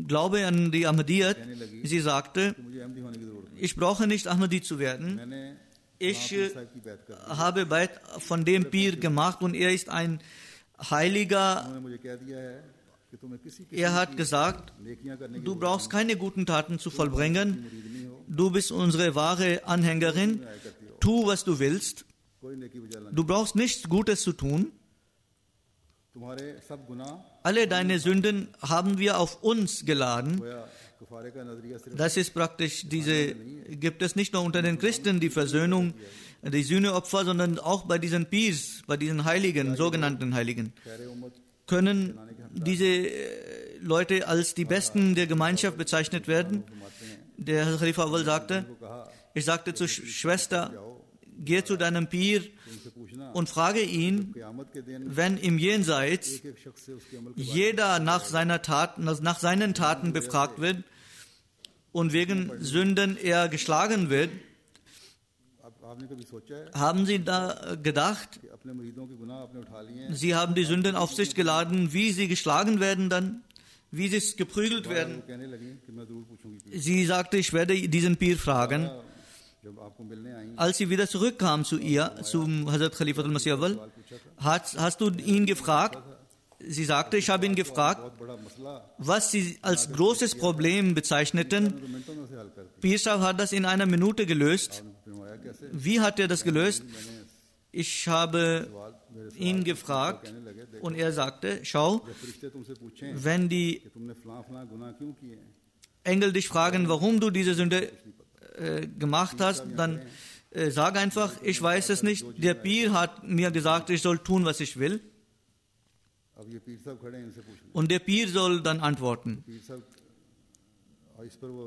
glaube an die Ahmadiyyat. Sie sagte, मुझे अहमदी होने की ज़रूरत ich brauche nicht Ahmadi zu werden. है मैंने Ich साहब की बैत कर habe Beit von dem Pir gemacht und er ist ein Heiliger. उन्होंने मुझे कह दिया है कि तुम्हें किसी Er hat gesagt, नेकियां करने की du brauchst keine guten Taten zu vollbringen. मुरीद नहीं हो Du bist unsere wahre Anhängerin. Tu, was du willst. कोई नेकी बजा Du brauchst nichts Gutes zu tun. तुम्हारे सब गुनाह Alle deine Sünden haben wir auf uns geladen. गोया कुफारे का नजरिया सिर्फ Das ist praktisch gibt es nicht nur unter den Christen die Versöhnung, die Sühneopfer, sondern auch bei diesen Pirs, bei diesen Heiligen, sogenannten Heiligen. खैर उम्मत Können diese Leute als die Besten der Gemeinschaft bezeichnet werden? Der Herr Khalifa Awwal sagte, ich sagte zur Schwester, geh zu deinem Pir उनसे पूछना und frage ihn, क़यामत के दिन wenn im Jenseits एक एक शख्स से उसके अमल के jeder nach seinen Taten befragt wird und wegen Sünden er geschlagen wird, अब आपने कभी सोचा है haben Sie da gedacht, कि अपने मुरीदों के गुनाह आपने उठा लिए हैं Sie haben die Sünden auf sich geladen, wie sie geschlagen werden dann, wie sie geprügelt werden? वो कहने लगी कि मैं जरूर पूछूंगी Sie sagte, ich werde diesen Pir fragen. जब आपको मिलने आई als sie wieder zurückkam zu ihr, zum Hazrat Khalifa al-Masih Awwal, hast du ihn gefragt? Sie sagte, ich habe ihn gefragt, बहुत बड़ा मसला was sie als großes Problem bezeichneten. मिनटों में से हल करती Pir Sahib hat das in einer Minute gelöst. फरमाया कैसे Wie hat er das gelöst? Ich habe सवाल मेरे ihn gefragt कहने लगे देखो und er sagte, schau, जब फरिश्ते तुमसे पूछें wenn die कि तुमने फलां फलां गुनाह क्यों किए हैं Engel dich fragen, warum du diese Sünde gemacht hast, dann sag einfach, ich weiß es nicht. Der Pir hat mir gesagt, ich soll tun, was ich will. अब ये पीर साहब खड़े हैं इनसे पूछ लें Und der Pir soll dann antworten. पीर साहब और इस पर वो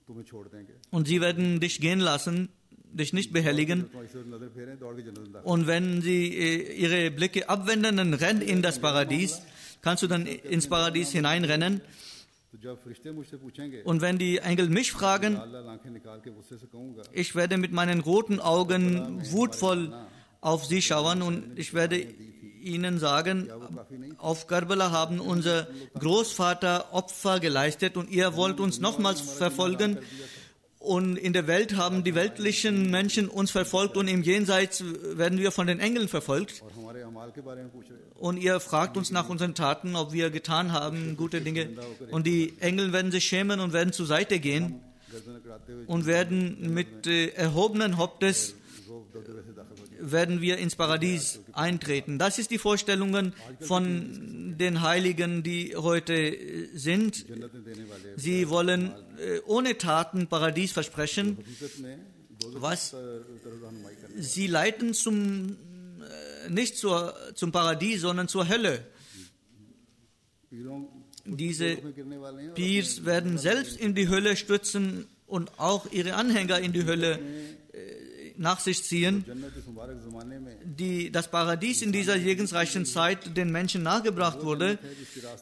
तुम्हें छोड़ देंगे Und sie werden dich gehen lassen, dich nicht behelligen. तो इस पर नजर फेरें दौड़ के जन्नत में दाखिल Und wenn sie ihre Blicke abwenden, dann renn in das Paradies. Kannst du dann ins Paradies hineinrennen. तो जब फरिश्ते मुझसे पूछेंगे Und wenn die Engel mich fragen, अल्लाह आंखें निकाल के गुस्से से कहूंगा ich werde mit meinen roten Augen wutvoll auf sie schauen und ich werde ihnen sagen, auf Karbala haben unser Großvater Opfer geleistet und ihr wollt uns nochmals verfolgen. Und in der Welt haben die weltlichen Menschen uns verfolgt und im Jenseits werden wir von den Engeln verfolgt. और हमारे अमाल के बारे में पूछ रहे हैं Und ihr fragt uns nach unseren Taten, ob wir getan haben, gute Dinge. Und die Engel werden sich schämen und werden zur Seite gehen गर्दन कड़ाते हुए und werden mit erhobenen Hauptes वो दबदबे से दाखिल हो जाए werden wir ins Paradies eintreten. Das ist die Vorstellungen von den Heiligen, die heute sind. जन्नतें देने वाले Sie wollen ohne Taten Paradies versprechen. हकीकत में दो Was? तरफ रहनुमाई करने Sie leiten nicht zum Paradies, sondern zur Hölle. पीरों Diese में गिरने वाले हैं Pirs werden selbst in die Hölle stürzen und auch ihre Anhänger in die Hölle nach sich ziehen. जन्नत इस मुबारक ज़माने में Das Paradies in dieser segensreichen Zeit den Menschen nahegebracht wurde,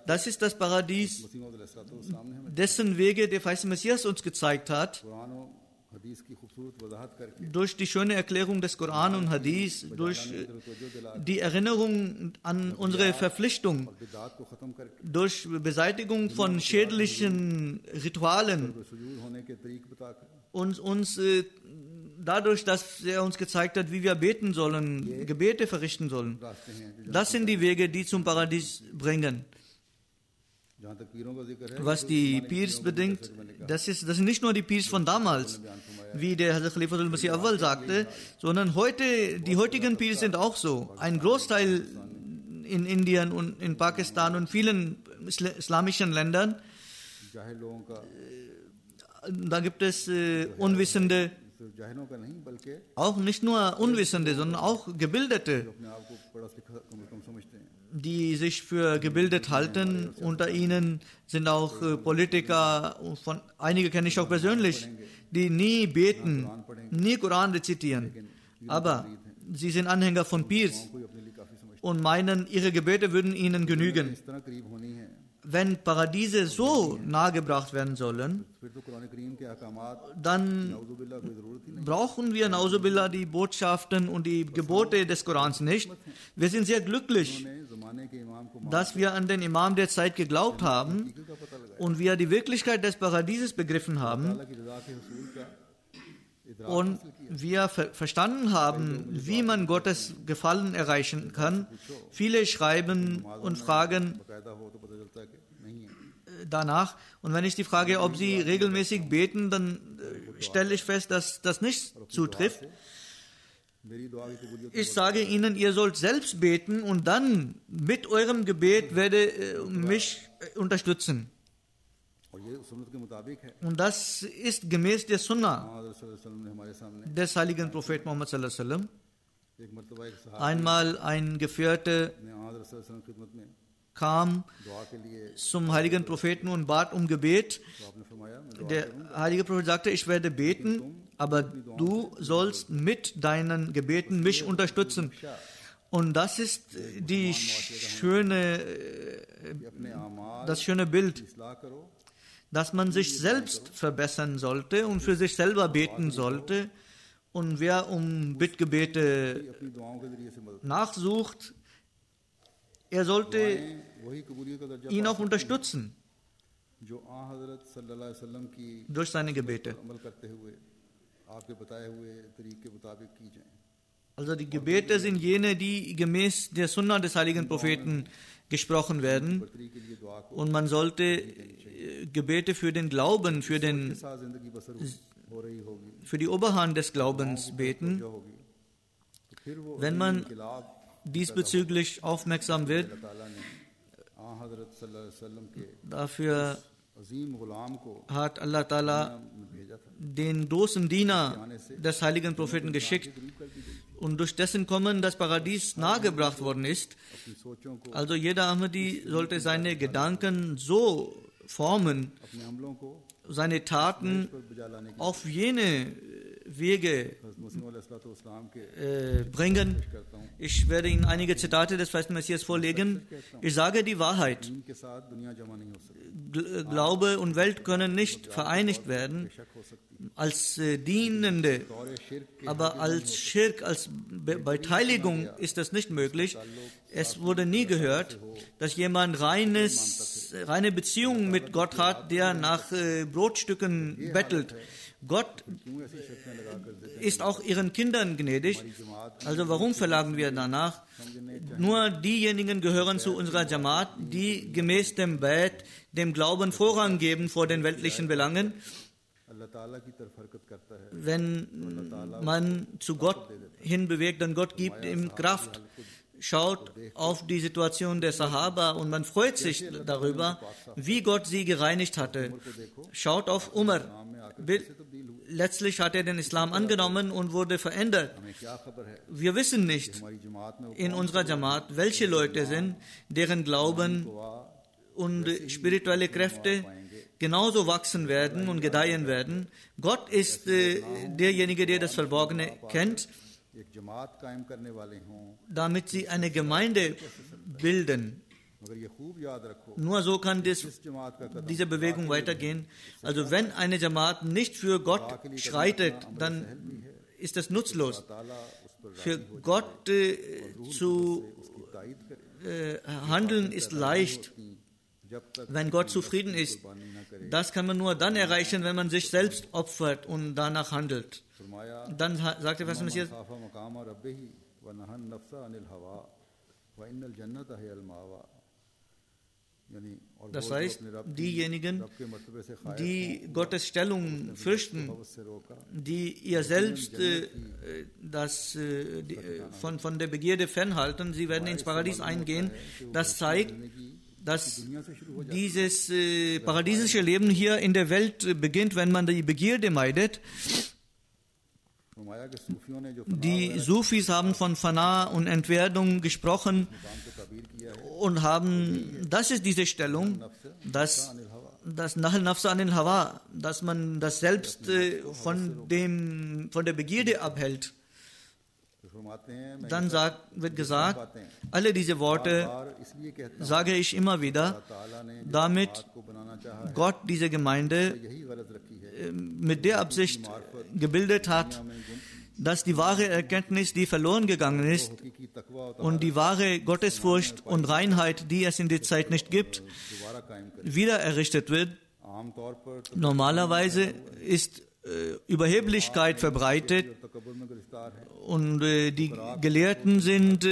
das ist das Paradies, मसीह मौद सामने हमें dessen Wege der verheißene Messias uns gezeigt hat, Quran और हदीस की खूबसूरत वजाहत करके durch die schöne Erklärung des Koran und Hadith, durch तवज्जो दिला die Erinnerung an unsere Verpflichtung, बिदात को ख़त्म करके durch Beseitigung von schädlichen Ritualen, सुजूद होने के तरीक बताकर uns dadurch, dass er uns gezeigt hat, wie wir beten sollen, Gebete verrichten sollen. रास्ते हैं जो Das sind die Wege, die zum Paradies bringen. जहाँ तक पीरों का जिक्र है Was die Pirs bedingt, das sind nicht nur die Pirs von damals, wie der Hazrat Khalifa al-Masih Awwal sagte, sondern die heutigen Pirs sind auch so. Ein Großteil in Indien und in Pakistan und vielen islamischen Ländern, जाहिर लोगों का da gibt es Unwissende, सिर्फ जाहिरों का नहीं बल्कि auch nicht nur Unwissende, sondern auch Gebildete, अपने आप को पढ़ा लिखा कम समझते हैं die sich für gebildet halten. Unter ihnen sind auch Politiker, einige kenne ich auch persönlich, die nie beten, nie Koran rezitieren. Aber sie sind Anhänger von Pirs कोई अपने लिए काफ़ी समझते und meinen, ihre Gebete würden ihnen genügen. हैं इस तरह करीब होनी है Wenn Paradiese so nahegebracht werden sollen, फिर तो कुरान करीम के अहकामात dann नऊजुबिल्लाह कोई ज़रूरत ही नहीं brauchen wir Nauzubillah die Botschaften und die Gebote des Korans nicht. Wir sind sehr glücklich, ने ज़माने के इमाम को dass wir an den Imam der Zeit geglaubt haben का पता लगाया und wir die Wirklichkeit des Paradieses begriffen haben अल्लाह की रज़ा के हसूल का इदराक und wir verstanden haben, wie man Gottes Gefallen erreichen kann. Viele schreiben und fragen बाकायदा हो तो पता चलता है कि नहीं है danach. Und wenn ich die frage, ob sie regelmäßig beten, dann stelle ich fest, dass das nicht zutrifft. मेरी दुआ की कबूलियत Ich sage ihnen, ihr sollt selbst beten und dann mit eurem Gebet werde mich unterstützen. और ये सुन्नत के मुताबिक है Und das ist gemäß der Sunnah हज़रत सल्लल्लाहु अलैहि वसल्लम ने हमारे सामने des heiligen Propheten Muhammad sallallahu alaihi wasallam. एक मरतबा एक सहाबा Einmal ein Gefährte ने हज़रत सल्लल्लाहु अलैहि वसल्लम की खिदमत में kam दुआ के लिए zum heiligen Propheten und bat um Gebet. तो आपने फरमाया मैं दुआ Der heilige Prophet sagte, ich werde beten, aber du sollst mit deinen Gebeten mich unterstützen. Und das ist अपने आमाल das schöne Bild, इस्लाह करो dass man sich selbst verbessern sollte und für sich selber beten sollte. Und wer um Bittgebete अपनी दुआओं के जरिए से मदद nachsucht, er sollte वही कबूलियत का दर्जा ihn auch unterstützen जो आ हज़रत सल्लल्लाहु अलैहि वसल्लम की durch seine Gebete. अमल करते हुए आपके बताए हुए तरीके के मुताबिक की जाएं। Also die Gebete sind jene, die gemäß der Sunna des heiligen Propheten gesprochen werden. बरतरी के लिए दुआ को Und man sollte Gebete für den Glauben, के साथ जिंदगी बसर हो रही होगी für die Oberhand des Glaubens beten. जो होगी तो फिर वो Wenn man इनकलाब diesbezüglich aufmerksam wird, अल्लाह ताला ने हज़रत सल्लल्लाहु अलैहि वसल्लम के dafür अजीम गुलाम को hat Allah Ta'ala भेजा था, den großen Diener des heiligen Propheten geschickt und durch dessen Kommen das Paradies nahegebracht worden ist. अपनी सोचों को, Also jeder Ahmadi sollte seine Gedanken so formen, अपने अमलों को seine Taten पर बजा लाने की auf jene Wege मुस्लिम अलैहिस्सलाम के bringen. करता हूँ। Ich werde Ihnen einige Zitate des feisten Messias vorlegen. Ich sage die Wahrheit. दीन के साथ दुनिया जमा नहीं हो सकती, Glaube und Welt können nicht vereinigt werden शक हो सकती als Dienende, और शिरक के aber als Schirk, als Beteiligung ist das nicht möglich. Es wurde nie gehört, dass jemand reine Beziehung mit Gott hat, der nach Brotstücken bettelt. Gott क्यों ऐसी शर्तें लगा कर देते ist auch ihren Kindern gnädig. Also warum verlangen wir danach? Nur diejenigen gehören zu unserer Jamaat, die gemäß dem Bait, dem Glauben Vorrang geben vor den weltlichen Belangen. अल्लाह ताला की तरफ हरकत करता है, Wenn man zu Gott hinbewegt, dann Gott gibt ihm Kraft. Schaut auf die Situation der Sahaba und man freut sich darüber, wie Gott sie gereinigt hatte. Schaut auf Umar. Letztlich hat er den Islam angenommen und wurde verändert. हमें क्या खबर है Wir wissen nicht हमारी जमात में in unserer Jamaat, welche Leute sind, deren Glauben und spirituelle Kräfte genauso wachsen werden und gedeihen werden. Gott ist derjenige, der das Verborgene kennt, एक जमात कायम करने वाले हों, damit sie eine Gemeinde bilden. मगर ये खूब याद रखो Nur so kann इस जमात का कदम diese Bewegung weitergehen. Also wenn eine Jamaat nicht für Gott schreitet, dann ist das nutzlos. ताला उस पर Für Gott zu उसकी ताईद करे, handeln ist leicht, जब तक wenn Gott zufrieden ist. Das kann man nur dann erreichen, wenn man sich selbst opfert und danach handelt. फरमाया Dann sagt der Vers Messias, खाफा मकाम रब्बिही व नहन नफ्सा अनिल हवा व इन्नल जन्नत हियल मावा, यानी और das वो जो heißt, अपने रब diejenigen, के मर्तबे से खायफ die Gottes Stellung fürchten, से रोका, die ihr selbst von der Begierde fernhalten, sie werden ins Paradies eingehen. Das zeigt, dass dieses paradiesische Leben hier in der Welt beginnt, wenn man die Begierde meidet. फरमाया कि सूफियों ने जो Die Sufis haben von Fana und Entwerdung gesprochen und haben, das ist diese Stellung, dass das Nahl Nafsa anil Hawa, dass man das Selbst von der Begierde abhält. फरमाते हैं, मैं Dann wird gesagt, alle diese Worte बार इसलिए कहता sage ich immer wieder, हूं, ताला ने जो damit बात को बनाना चाहा है, Gott diese Gemeinde यही गलत रखी है, mit der Absicht gebildet hat, dass die wahre Erkenntnis, die verloren gegangen ist, हकीकी तकवा और und die wahre Gottesfurcht und Reinheit, die es in der Zeit nicht gibt, दोबारा कायम करे। wieder errichtet wird. आमतौर पर Normalerweise ist Überheblichkeit verbreitet तकब्बुर में गिरफ्तार है, und die Gelehrten sind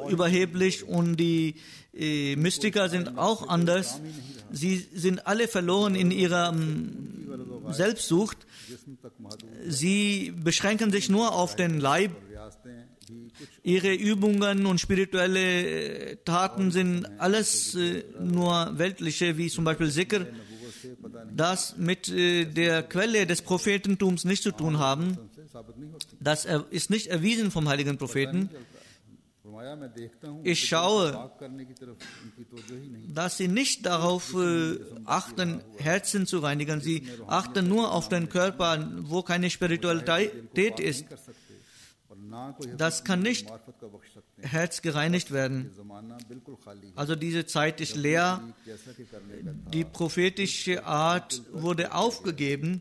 überheblich und die Mystiker sind auch anders. Sie sind alle verloren in ihrer Selbstsucht. जिस्म तक महदूद Sie beschränken sich nur auf den Leib. रियासतें भी कुछ Ihre Übungen und spirituelle Taten sind alles nur weltliche, wie zum Beispiel Zikr, नबूवत से पता नहीं das mit der Quelle des Prophetentums nichts zu tun haben. से साबित नहीं होती। Das ist nicht erwiesen vom heiligen Propheten. फरमाया मैं देखता हूँ Ich schaue, पाक करने की तरफ उनकी तवज्जो ही नहीं, dass sie nicht darauf achten, Herzen zu reinigen. Sie achten nur auf den Körper, wo keine Spiritualität ist. कर सकते और ना कोई Das kann nicht मार्फत का बख्श सकते। Herz gereinigt werden. जमाना बिल्कुल खाली है, Also diese Zeit ist leer. जैसा कि करने का था Die prophetische Art wurde aufgegeben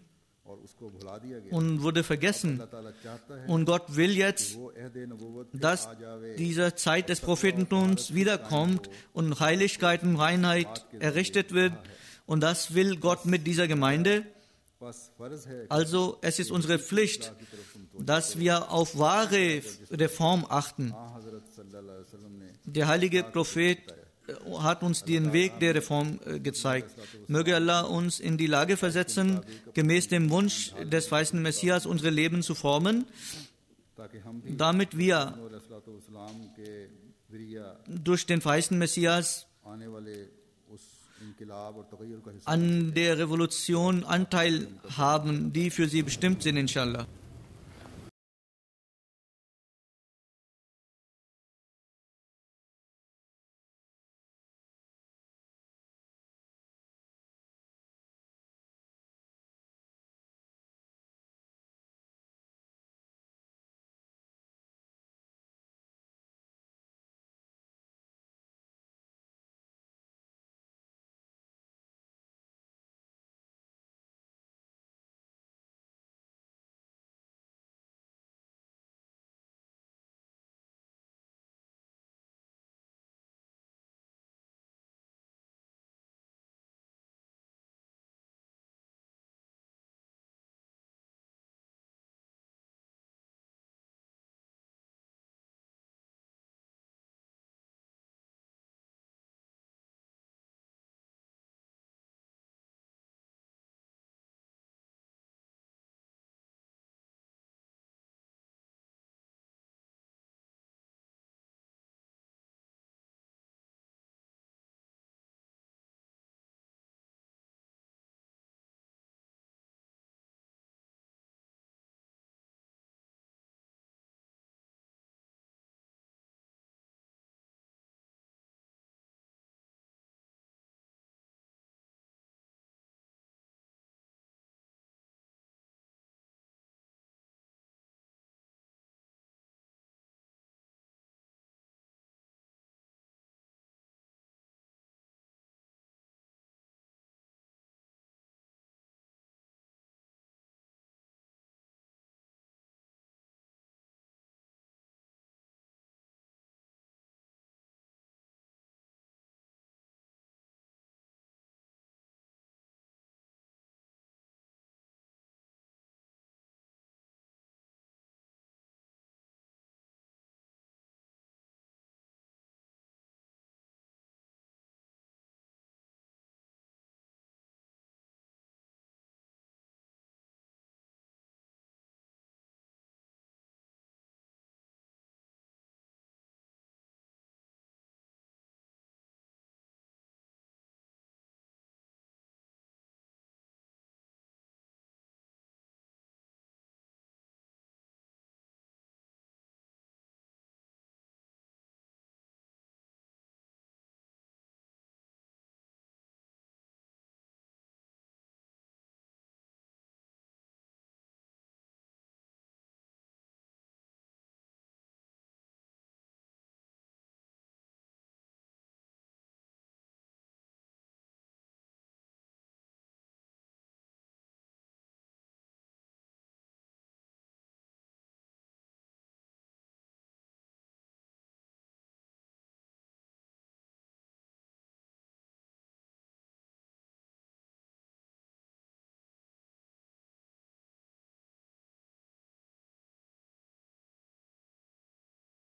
और उसको भुला दिया गया। und wurde vergessen. अल्लाह ताला चाहता है Und Gott will jetzt, वो अहदे नबूवत पे dass आ जावे, diese Zeit des Prophetentums wiederkommt und Heiligkeit und Reinheit errichtet wird. Und das will Gott mit dieser Gemeinde. Also es ist unsere Pflicht, dass wir auf wahre Reform achten. Der heilige Prophet hat uns den Weg der Reform gezeigt. Möge Allah uns in die Lage versetzen, gemäß dem Wunsch des weißen Messias unsere Leben zu formen, damit wir durch den weißen Messias an der Revolution Anteil haben, die für sie bestimmt sind, inshallah.